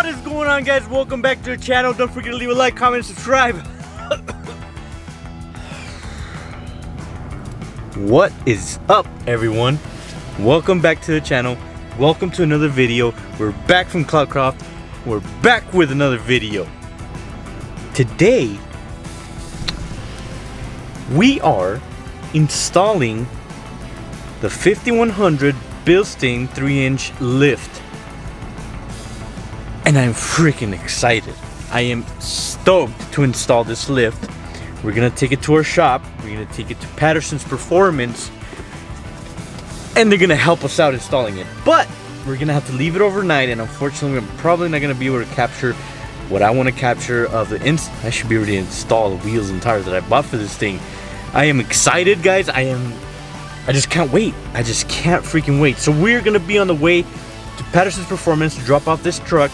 What is going on, guys? Welcome back to the channel. Don't forget to leave a like, comment, and subscribe. What is up, everyone? Welcome back to the channel. Welcome to another video. We're back from Cloudcroft. We're back with another video. Today we are installing the 5100 Bilstein 3-inch lift, and I'm freaking excited. I am stoked to install this lift. We're gonna take it to our shop. We're gonna take it to Patterson's Performance, and they're gonna help us out installing it. But we're gonna have to leave it overnight, and unfortunately, I'm probably not gonna be able to capture what I want to capture of the I should be able to install the wheels and tires that I bought for this thing. I am excited, guys. I just can't wait. I just can't freaking wait. So we're gonna be on the way to Patterson's Performance to drop off this truck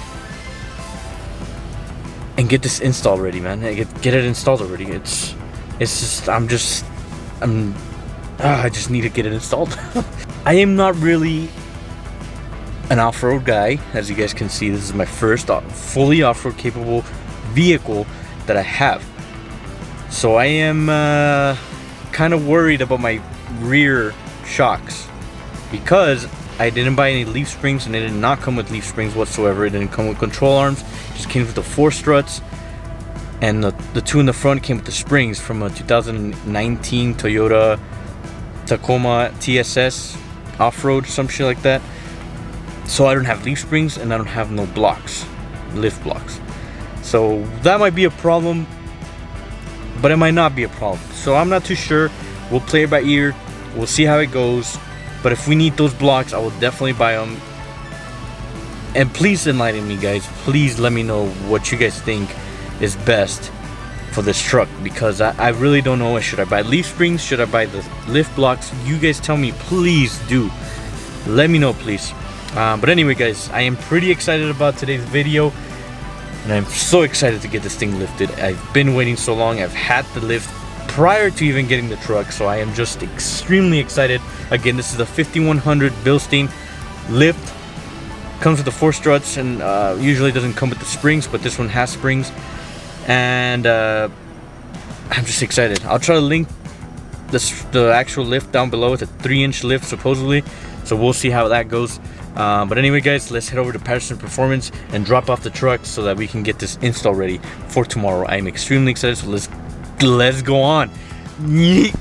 and get this installed ready, man. Get it installed already. It's just I just need to get it installed. I am not really an off-road guy. As you guys can see, this is my first fully off-road capable vehicle that I have. So I am kind of worried about my rear shocks because I didn't buy any leaf springs, and it did not come with leaf springs whatsoever. It didn't come with control arms. It just came with the 4 struts, and the 2 in the front came with the springs from a 2019 Toyota Tacoma TSS off-road, some shit like that. So I don't have leaf springs, and I don't have no blocks, lift blocks. So that might be a problem, but it might not be a problem. So I'm not too sure. We'll play it by ear. We'll see how it goes. But if we need those blocks, I will definitely buy them. And please enlighten me, guys. Please let me know what you guys think is best for this truck, because I really don't know. Should I buy leaf springs? Should I buy the lift blocks? You guys tell me, please do. Let me know, please. But anyway, guys, I am pretty excited about today's video, and I'm so excited to get this thing lifted. I've been waiting so long. I've had the lift prior to even getting the truck, so I am just extremely excited. Again, this is a 5100 Bilstein lift. Comes with the 4 struts, and usually doesn't come with the springs, but this one has springs. And I'm just excited. I'll try to link the actual lift down below. It's a 3-inch lift supposedly, so we'll see how that goes. But anyway, guys, let's head over to Patterson Performance and drop off the truck so that we can get this install ready for tomorrow. I'm extremely excited, so let's go on. Yeet.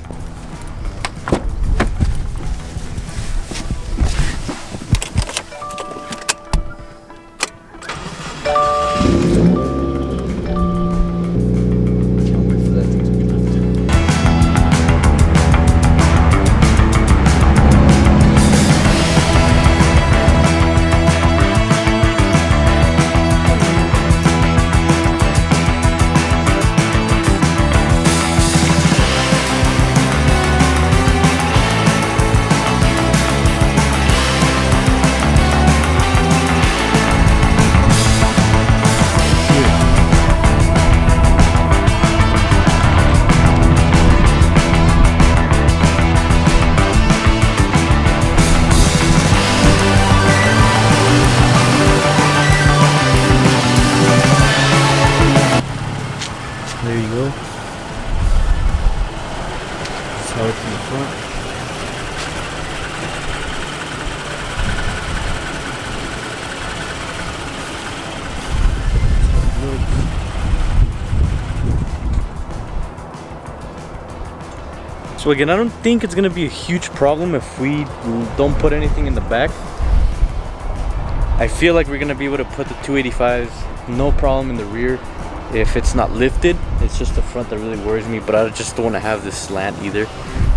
There you go. That's how it's in the front. So again, I don't think it's gonna be a huge problem if we don't put anything in the back. I feel like we're gonna be able to put the 285s, no problem, in the rear. If it's not lifted, it's just the front that really worries me, but I just don't want to have this slant either.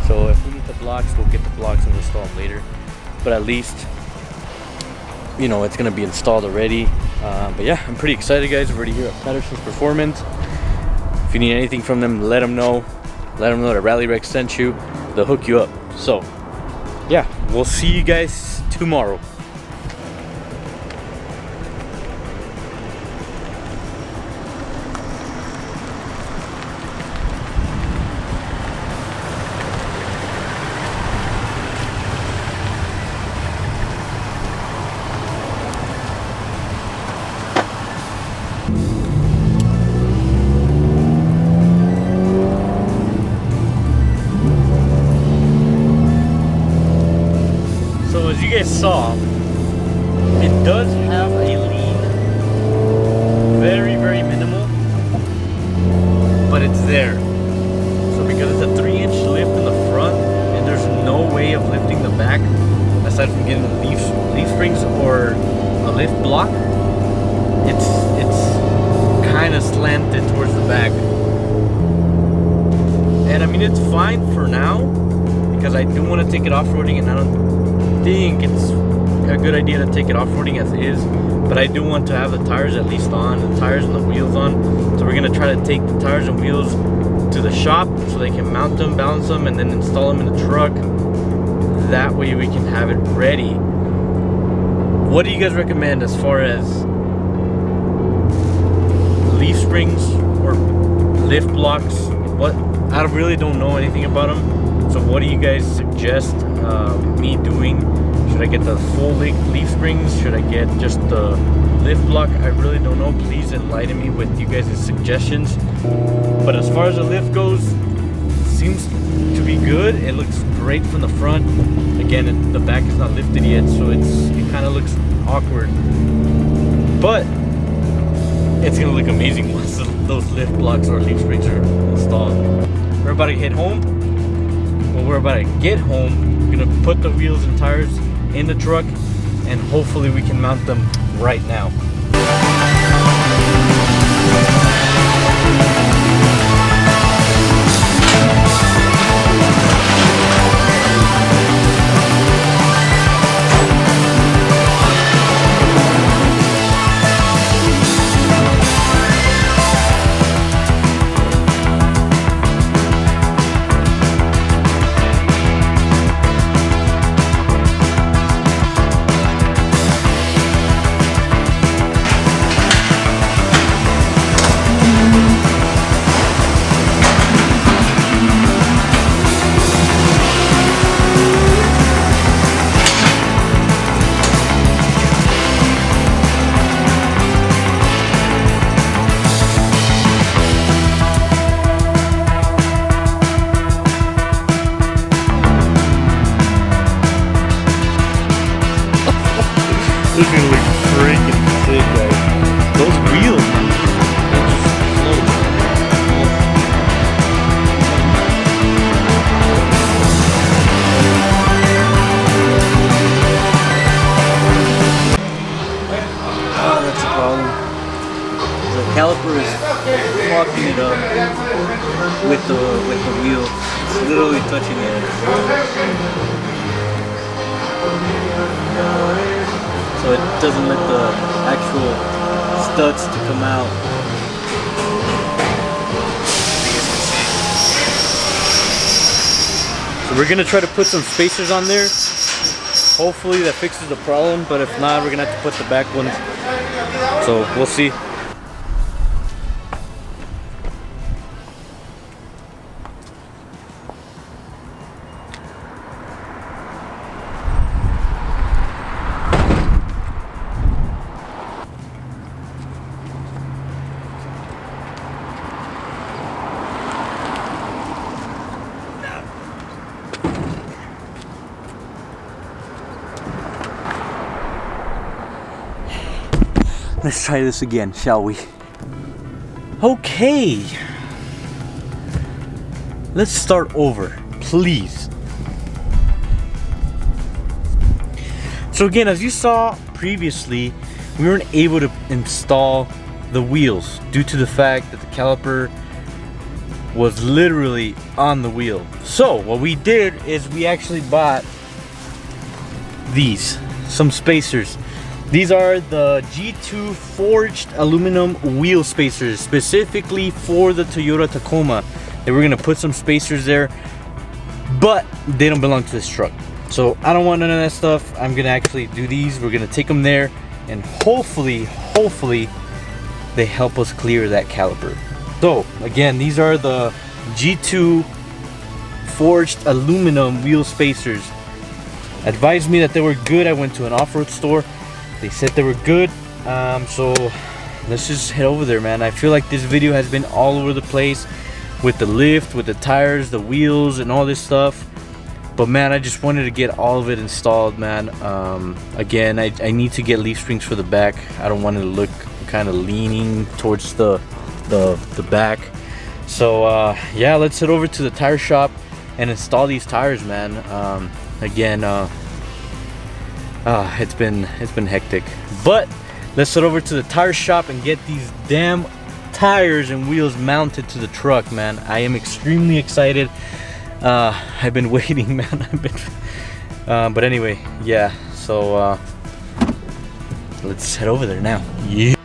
So if we need the blocks, we'll get the blocks and install them later. But at least, you know, it's going to be installed already. But yeah, I'm pretty excited, guys. We're already here at Patterson's Performance. If you need anything from them, let them know. Let them know that Rally Rex sent you. They'll hook you up. So yeah, we'll see you guys tomorrow. saw, it does have a lean, very, very minimal, but it's there. So because it's a 3-inch lift in the front, and there's no way of lifting the back, aside from getting leaf springs or a lift block, it's kind of slanted towards the back. And I mean, it's fine for now, because I do want to take it off-roading, and I don't think it's a good idea to take it off-roading as is, but I do want to have the tires at least on, the tires and the wheels on. So we're going to try to take the tires and wheels to the shop so they can mount them, balance them, and then install them in the truck. That way we can have it ready. What do you guys recommend as far as leaf springs or lift blocks? What, I really don't know anything about them. So what do you guys suggest me doing? Should I get the full leaf springs? Should I get just the lift block? I really don't know. Please enlighten me with you guys' suggestions. But as far as the lift goes, it seems to be good. It looks great from the front. Again, the back is not lifted yet, so it kind of looks awkward. But it's gonna look amazing once those lift blocks or leaf springs are installed. We're about to head home. Well, we're about to get home. We're gonna put the wheels and tires in the truck, and hopefully we can mount them right now. This is gonna look freaking sick, guys. Those wheels, they're just float. Oh, that's a problem. The caliper is fucking it up with the wheel. It's literally touching it. So it doesn't let the actual studs to come out. So we're gonna try to put some spacers on there. Hopefully that fixes the problem, but if not, we're gonna have to put the back ones. So we'll see. Let's try this again, shall we? Okay. Let's start over, please. So again, as you saw previously, we weren't able to install the wheels due to the fact that the caliper was literally on the wheel. So what we did is we actually bought some spacers. These are the G2 forged aluminum wheel spacers, specifically for the Toyota Tacoma. And we're gonna put some spacers there, but they don't belong to this truck. So I don't want none of that stuff. I'm gonna actually do these. We're gonna take them there, and hopefully they help us clear that caliper. So again, these are the G2 forged aluminum wheel spacers. Advised me that they were good. I went to an off-road store. They said they were good. So let's just head over there, man. I feel like this video has been all over the place with the lift, with the tires, the wheels, and all this stuff. But man, I just wanted to get all of it installed, man. Again, I need to get leaf springs for the back. I don't want it to look kind of leaning towards the back. So yeah, let's head over to the tire shop and install these tires, man. Again, it's been hectic, but let's head over to the tire shop and get these damn tires and wheels mounted to the truck, man. I am extremely excited. I've been waiting, man. But anyway, yeah, so let's head over there now. Yeah.